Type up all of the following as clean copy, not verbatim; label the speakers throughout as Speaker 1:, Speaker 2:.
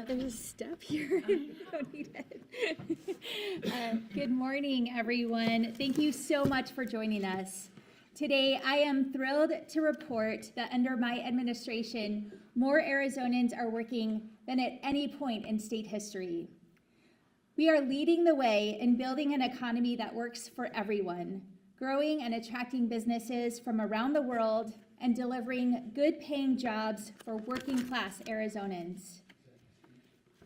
Speaker 1: there's a step here. You don't need it. Good morning, everyone. Thank you so much for joining us. Today, I am thrilled to report that under my administration, more Arizonans are working than at any point in state history. We are leading the way in building an economy that works for everyone, growing and attracting businesses from around the world, and delivering good-paying jobs for working-class Arizonans.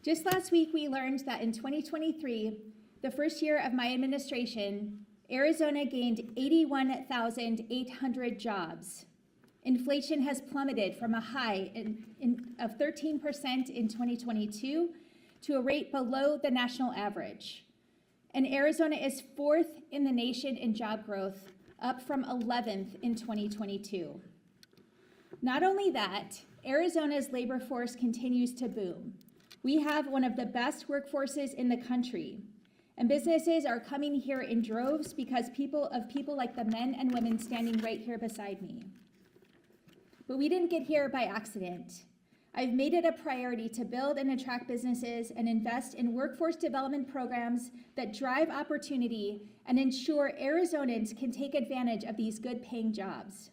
Speaker 1: Just last week, we learned that in 2023, the first year of my administration, Arizona gained 81,800 jobs. Inflation has plummeted from a high of 13% in 2022 to a rate below the national average. And Arizona is fourth in the nation in job growth, up from 11th in 2022. Not only that, Arizona's labor force continues to boom. We have one of the best workforces in the country, and businesses are coming here in droves because people like the men and women standing right here beside me. But we didn't get here by accident. I've made it a priority to build and attract businesses and invest in workforce development programs that drive opportunity and ensure Arizonans can take advantage of these good-paying jobs.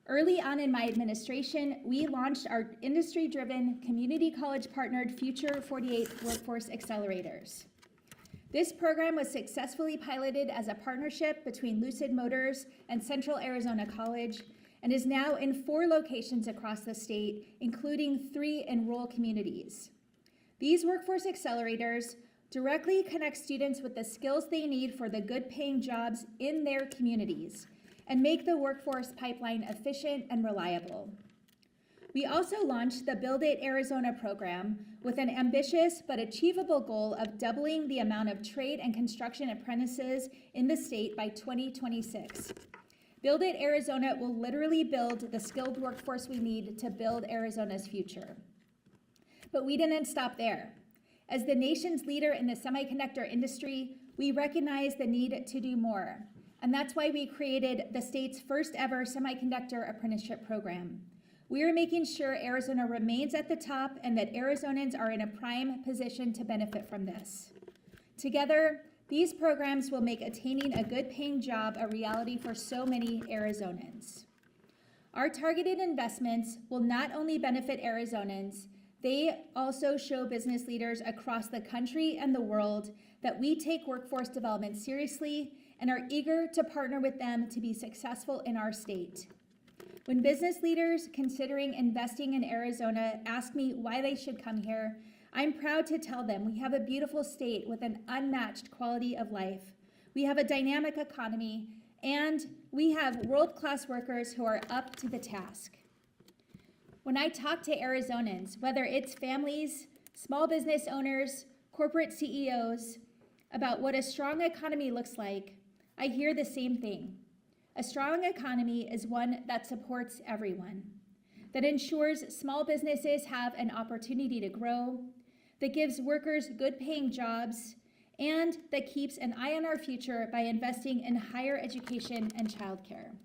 Speaker 1: Early on in my administration, we launched our industry-driven, community college-partnered Future 48 Workforce Accelerators. This program was successfully piloted as a partnership between Lucid Motors and Central Arizona College and is now in 4 locations across the state, including 3 in rural communities. These workforce accelerators directly connect students with the skills they need for the good-paying jobs in their communities and make the workforce pipeline efficient and reliable. We also launched the Build It Arizona program with an ambitious but achievable goal of doubling the amount of trade and construction apprentices in the state by 2026. Build It Arizona will literally build the skilled workforce we need to build Arizona's future. But we didn't stop there. As the nation's leader in the semiconductor industry, we recognize the need to do more. And that's why we created the state's first ever semiconductor apprenticeship program. We are making sure Arizona remains at the top and that Arizonans are in a prime position to benefit from this. Together, these programs will make attaining a good-paying job a reality for so many Arizonans. Our targeted investments will not only benefit Arizonans, they also show business leaders across the country and the world that we take workforce development seriously and are eager to partner with them to be successful in our state. When business leaders considering investing in Arizona ask me why they should come here, I'm proud to tell them we have a beautiful state with an unmatched quality of life. We have a dynamic economy, and we have world-class workers who are up to the task. When I talk to Arizonans, whether it's families, small business owners, corporate CEOs, about what a strong economy looks like, I hear the same thing. A strong economy is one that supports everyone, that ensures small businesses have an opportunity to grow, that gives workers good-paying jobs, and that keeps an eye on our future by investing in higher education and childcare.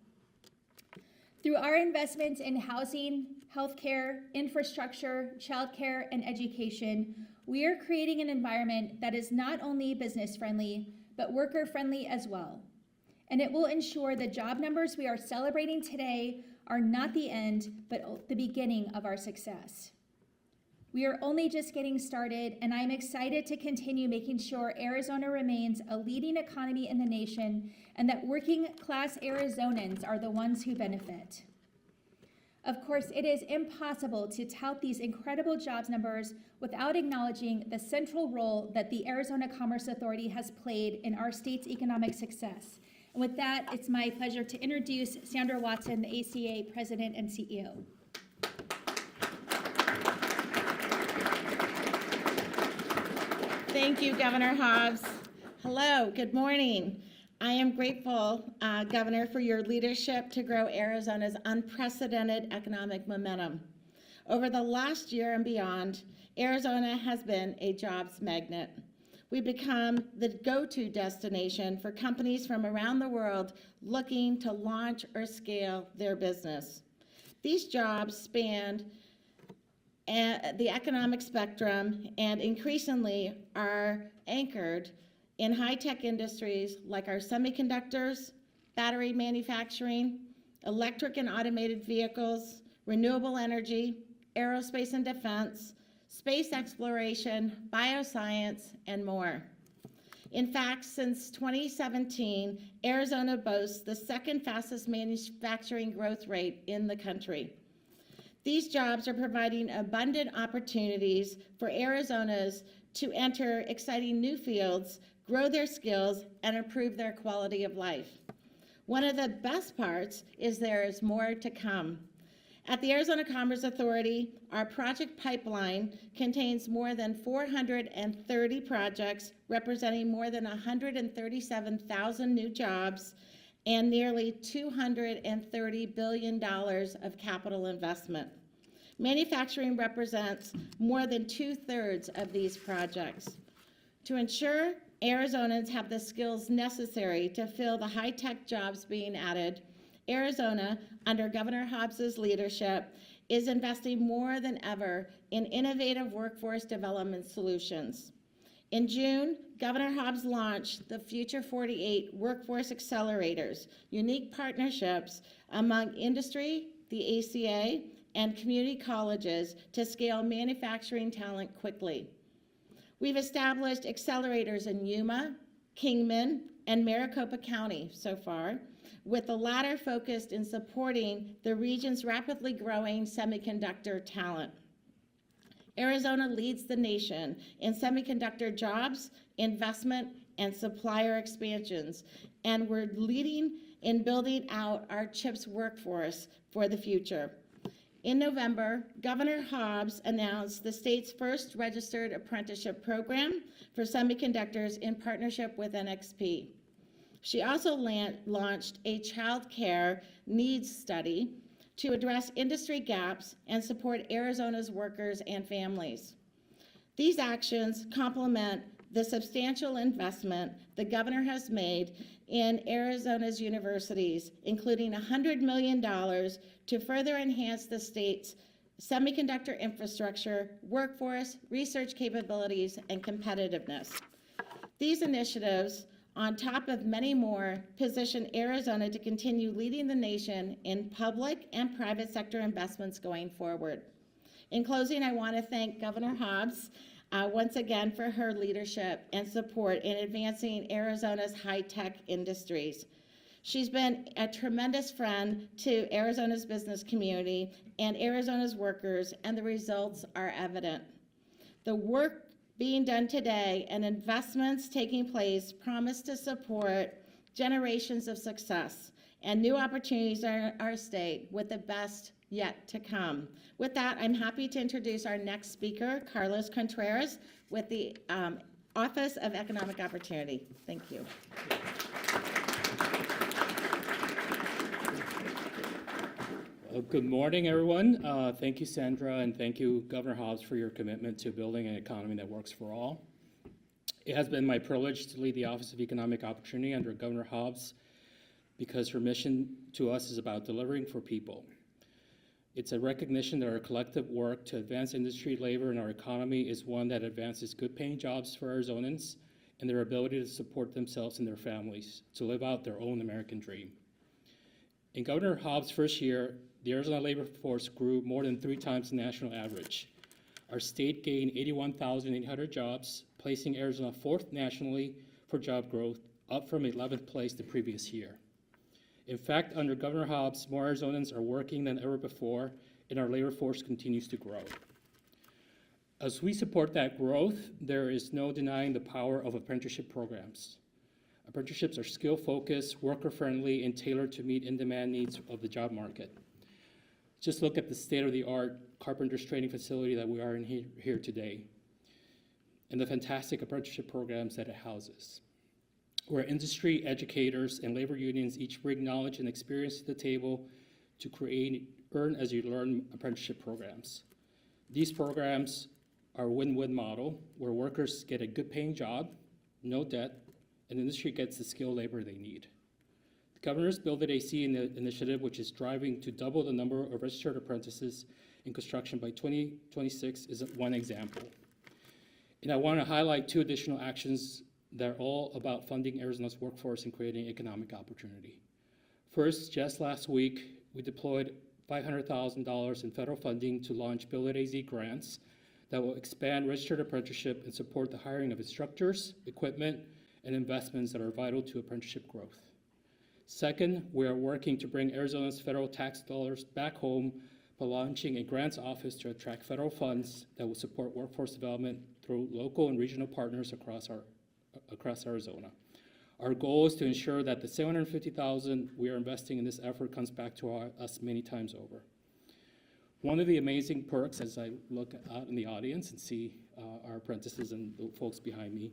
Speaker 1: Through our investments in housing, healthcare, infrastructure, childcare, and education, we are creating an environment that is not only business-friendly, but worker-friendly as well. And it will ensure the job numbers we are celebrating today are not the end, but the beginning of our success. We are only just getting started, and I'm excited to continue making sure Arizona remains a leading economy in the nation and that working-class Arizonans are the ones who benefit. Of course, it is impossible to tout these incredible jobs numbers without acknowledging the central role that the Arizona Commerce Authority has played in our state's economic success. And with that, it's my pleasure to introduce Sandra Watson, the ACA President and CEO.
Speaker 2: Thank you, Governor Hobbs. Hello, good morning. I am grateful, Governor, for your leadership to grow Arizona's unprecedented economic momentum. Over the last year and beyond, Arizona has been a jobs magnet. We've become the go-to destination for companies from around the world looking to launch or scale their business. These jobs span the economic spectrum and increasingly are anchored in high-tech industries like our semiconductors, battery manufacturing, electric and automated vehicles, renewable energy, aerospace and defense, space exploration, bioscience, and more. In fact, since 2017, Arizona boasts the second fastest manufacturing growth rate in the country. These jobs are providing abundant opportunities for Arizonans to enter exciting new fields, grow their skills, and improve their quality of life. One of the best parts is there is more to come. At the Arizona Commerce Authority, our project pipeline contains more than 430 projects representing more than 137,000 new jobs and nearly $230 billion of capital investment. Manufacturing represents more than 2/3 of these projects. To ensure Arizonans have the skills necessary to fill the high-tech jobs being added, Arizona, under Governor Hobbs's leadership, is investing more than ever in innovative workforce development solutions. In June, Governor Hobbs launched the Future 48 Workforce Accelerators, unique partnerships among industry, the ACA, and community colleges to scale manufacturing talent quickly. We've established accelerators in Yuma, Kingman, and Maricopa County so far, with the latter focused in supporting the region's rapidly growing semiconductor talent. Arizona leads the nation in semiconductor jobs, investment, and supplier expansions, and we're leading in building out our CHIPS workforce for the future. In November, Governor Hobbs announced the state's first registered apprenticeship program for semiconductors in partnership with NXP. She also launched a child care needs study to address industry gaps and support Arizona's workers and families. These actions complement the substantial investment the governor has made in Arizona's universities, including $100 million to further enhance the state's semiconductor infrastructure, workforce, research capabilities, and competitiveness. These initiatives, on top of many more, position Arizona to continue leading the nation in public and private sector investments going forward. In closing, I want to thank Governor Hobbs once again for her leadership and support in advancing Arizona's high-tech industries. She's been a tremendous friend to Arizona's business community and Arizona's workers, and the results are evident. The work being done today and investments taking place promise to support generations of success and new opportunities in our state, with the best yet to come. With that, I'm happy to introduce our next speaker, Carlos Contreras, with the Office of Economic Opportunity. Thank you.
Speaker 3: Well, good morning, everyone. Thank you, Sandra, and thank you, Governor Hobbs, for your commitment to building an economy that works for all. It has been my privilege to lead the Office of Economic Opportunity under Governor Hobbs because her mission to us is about delivering for people. It's a recognition that our collective work to advance industry, labor, and our economy is one that advances good-paying jobs for Arizonans and their ability to support themselves and their families, to live out their own American dream. In Governor Hobbs' first year, the Arizona labor force grew more than 3 times the national average. Our state gained 81,800 jobs, placing Arizona 4th nationally for job growth, up from 11th place the previous year. In fact, under Governor Hobbs, more Arizonans are working than ever before, and our labor force continues to grow. As we support that growth, there is no denying the power of apprenticeship programs. Apprenticeships are skill-focused, worker-friendly, and tailored to meet in-demand needs of the job market. Just look at the state-of-the-art carpenters training facility that we are in here today, and the fantastic apprenticeship programs that it houses, where industry, educators, and labor unions each bring knowledge and experience to the table to create earn as you learn apprenticeship programs. These programs are a win-win model where workers get a good-paying job, no debt, and the industry gets the skilled labor they need. The governor's Build It AC initiative, which is driving to double the number of registered apprentices in construction by 2026 is one example. And I want to highlight 2 additional actions that are all about funding Arizona's workforce and creating economic opportunity. First, just last week, we deployed $500,000 in federal funding to launch Build It AZ grants that will expand registered apprenticeship and support the hiring of instructors, equipment, and investments that are vital to apprenticeship growth. Second, we are working to bring Arizona's federal tax dollars back home by launching a grants office to attract federal funds that will support workforce development through local and regional partners across Arizona. Our goal is to ensure that the $750,000 we are investing in this effort comes back to us many times over. One of the amazing perks, as I look out in the audience and see our apprentices and the folks behind me,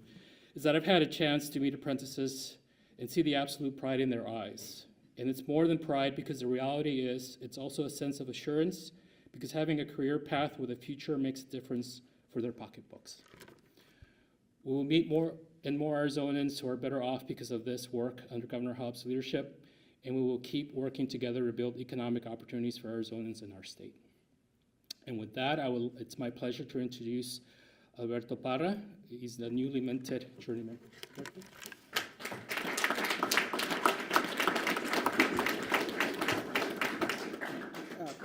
Speaker 3: is that I've had a chance to meet apprentices and see the absolute pride in their eyes. And it's more than pride, because the reality is it's also a sense of assurance, because having a career path with a future makes a difference for their pocketbooks. We will meet more and more Arizonans who are better off because of this work under Governor Hobbs' leadership, and we will keep working together to build economic opportunities for Arizonans in our state. And with that, it's my pleasure to introduce Alberto Parra. He's the newly minted journeyman.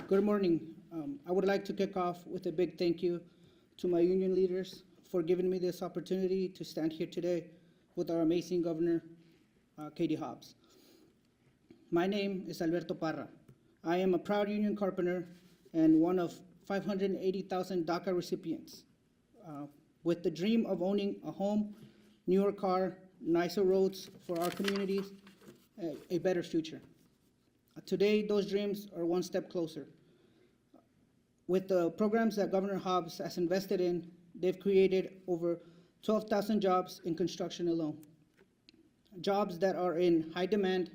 Speaker 4: Good morning. I would like to kick off with a big thank you to my union leaders for giving me this opportunity to stand here today with our amazing governor, Katie Hobbs. My name is Alberto Parra. I am a proud union carpenter and one of 580,000 DACA recipients, with the dream of owning a home, newer car, nicer roads for our communities, a better future. Today, those dreams are one step closer. With the programs that Governor Hobbs has invested in, they've created over 12,000 jobs in construction alone. Jobs that are in high demand,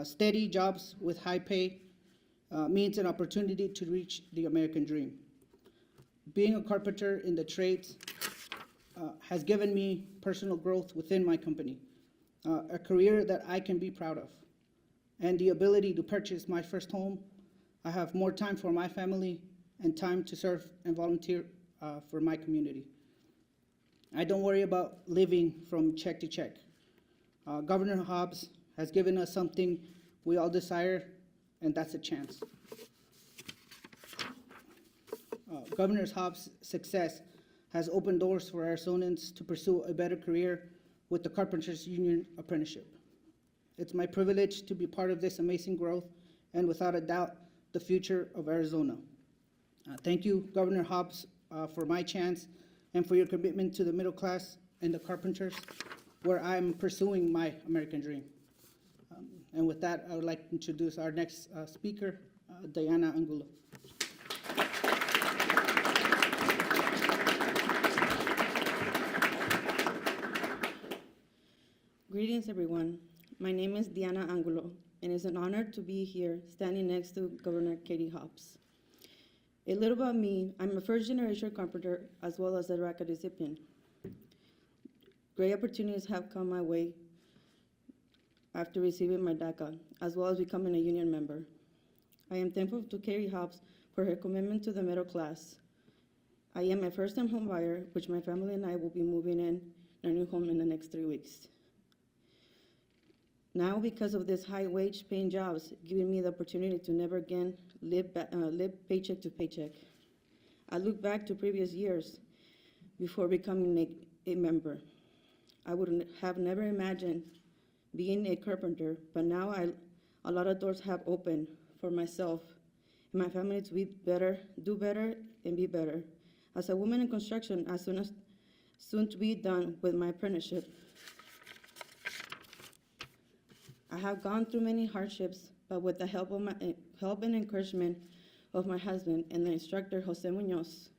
Speaker 4: steady jobs with high pay, means an opportunity to reach the American dream. Being a carpenter in the trades has given me personal growth within my company, a career that I can be proud of, and the ability to purchase my first home. I have more time for my family and time to serve and volunteer for my community. I don't worry about living from check to check. Governor Hobbs has given us something we all desire, and that's a chance. Governor Hobbs' success has opened doors for Arizonans to pursue a better career with the Carpenters Union Apprenticeship. It's my privilege to be part of this amazing growth and, without a doubt, the future of Arizona. Thank you, Governor Hobbs, for my chance and for your commitment to the middle class and the carpenters, where I'm pursuing my American dream. And with that, I would like to introduce our next speaker, Diana Angulo.
Speaker 5: Greetings, everyone. My name is Diana Angulo, and it's an honor to be here standing next to Governor Katie Hobbs. A little about me: I'm a first-generation carpenter as well as a DACA recipient. Great opportunities have come my way after receiving my DACA, as well as becoming a union member. I am thankful to Katie Hobbs for her commitment to the middle class. I am a first-time home buyer, which my family and I will be moving in our new home in the next 3 weeks. Now, because of this high wage paying jobs, giving me the opportunity to never again live paycheck to paycheck. I look back to previous years before becoming a member. I would have never imagined being a carpenter, but now a lot of doors have opened for myself and my family to be better, do better, and be better. As a woman in construction, as soon to be done with my apprenticeship, I have gone through many hardships, but with the help and encouragement of my husband and the instructor, Jose Munoz,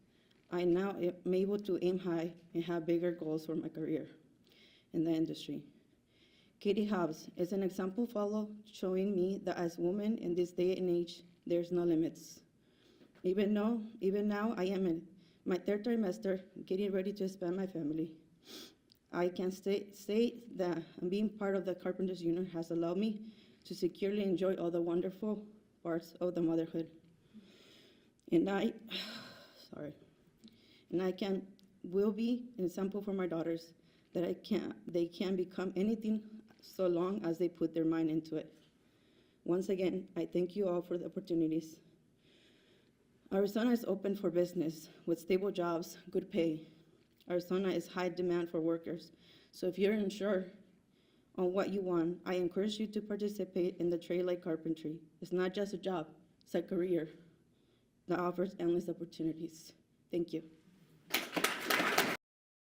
Speaker 5: I now am able to aim high and have bigger goals for my career in the industry. Katie Hobbs is an example follow, showing me that as a woman in this day and age, there's no limits. Even now, I am in my 3rd trimester, getting ready to expand my family. I can say that being part of the Carpenters Union has allowed me to securely enjoy all the wonderful parts of the motherhood. And sorry, and will be an example for my daughters that they can become anything so long as they put their mind into it. Once again, I thank you all for the opportunities. Arizona is open for business with stable jobs, good pay. Arizona is high demand for workers. So if you're unsure on what you want, I encourage you to participate in the trade like carpentry. It's not just a job, it's a career that offers endless opportunities. Thank you.